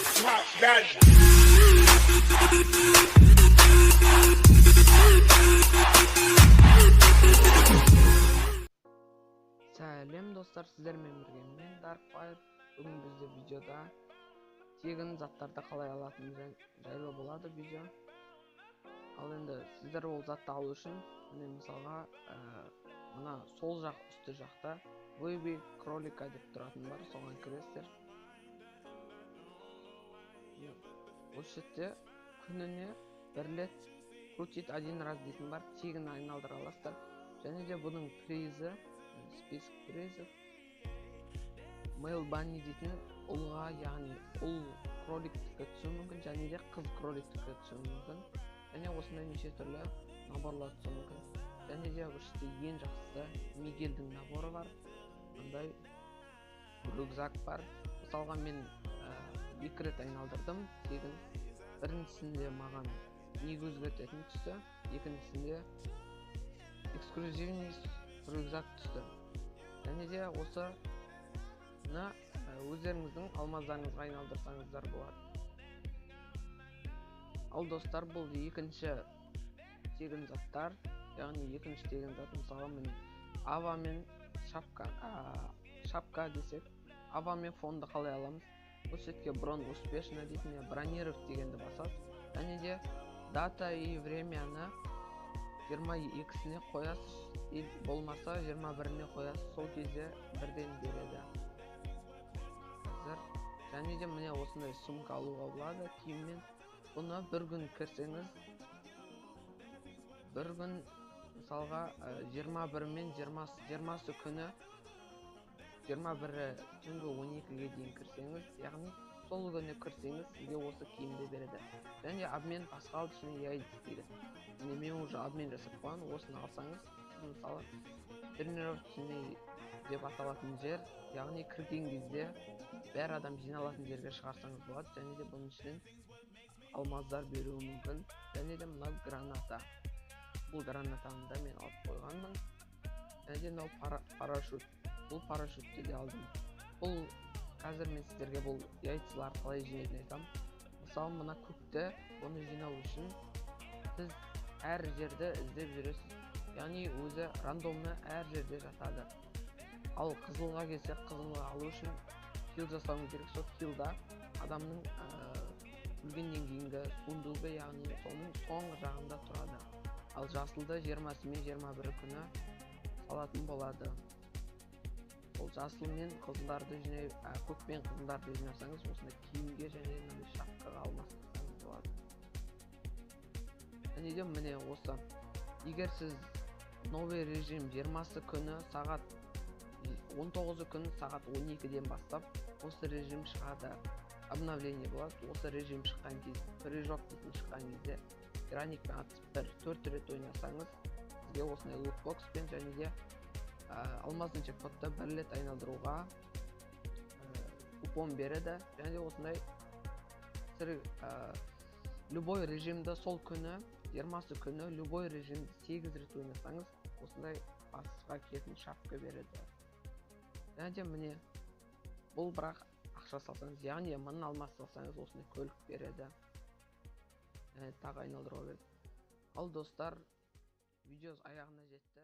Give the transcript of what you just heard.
Pop that. Сәлем достар, сіздермен бірге мен Darkfire. Бүгін бізде видеода тегін заттарды қалай алатыны жайлы болады видео. Ал енді сіздер ол затты алу үшін мен мысалға мына сол жақ үсті жақта Baby кролика деп тұратын бар, соған кіресіздер. Осы жерде күніне бір рет крутит один раз дейтін бар, тегін айналдыра аласыздар. Және де бұның призі список призов Male Bunny дейтін ұлға, яғни ұл кроликтікі түсуі мүмкін, және де қыз кроликтікі түсуі мүмкін. Және осындай неше түрлі наборлар түсуі мүмкін. Және де үште ең жақсысы Мигельдің наборы бар. Мұндай рюкзак бар. Мысалға мен 2 рет айналдырдым тегін. Біріншісінде маған неге өзгертетін түсті, екіншісінде эксклюзивный рюкзак түсті. Және де осыны өздеріңіздің алмаздарыңызға айналдырсаңыздар болады. Ал достар, бұл екінші тегін заттар, яғни екінші тегін зат. Мысалы мен Ава мен шапка десек, Ава мен фонды қалай аламыз? Осы жерге бронь успешно дейтін, бронировать дегенді басады. Және де дата и времяны 22-сіне қоясыз, болмаса 21-не қоясыз, сол кезде бірден береді. Және де міне осындай сумка алуға болады киіммен. Бұны бір күн кірсеңіз, бір күн мысалға 21 мен 20 күні 21-і түнгі 12-ге дейін кірсеңіз, яғни сол күні кірсеңіз, сізге осы киімді береді. Және обмен пасхал үшін яйдыс дейді. Мен уже обмен жасап қойған, осыны алсаңыз, мысалы тренировочный деп аталатын жер, яғни кірген кезде бәр адам жиналатын жерге шығарсаңыз болады. Және де бұның ішінен алмаздар беруі мүмкін. Және де мына граната. Бұл гранатаны да мен алып қойғанмын. Және де мынау парашют. Бұл парашютті де алдым. Бұл қазір мен сіздерге бұл яйцалар қалай жинайтынын айтамын. Мысалы мына көкті, оны жинау үшін сіз әр жерді іздеп жүресіз. Яғни өзі рандомны әр жерде жатады. Ал қызылға келсе, қызылға алу үшін килл жасауыңыз керек. Сол киллда адамның өлгеннен кейінгі сундуғы, яғни соның соңғы жағында тұрады. Ал жасылды 20 мен 21 күні салатын болады. Ол жасыл мен қызылдарды жинай, көк пен қызылдарды жинасаңыз, осында киімге және шапкаға алмастырсаңыз болады. Және де міне осы. Егер сіз новый режим 20 күні сағат 19 күні сағат 12-ден бастап осы режим шығады, обновление болады. Осы режим шыққан кезде, прыжок дейтін шыққан кезде граникпен атып 4 рет ойнасаңыз, сізге осындай лутбокспен және де алмаздың джекпотты 1 рет айналдыруға купон береді. Және де осындай любой режимді сол күні 20 күні любой режимді 8 рет ойнасаңыз, осындай басқа кетін шапка береді. Және де міне бұл бірақ ақша салсаңыз, яғни мыңын алмас салсаңыз, осындай көлік береді. Тағы айналдыруға береді. Ал достар, видео аяғына жетті.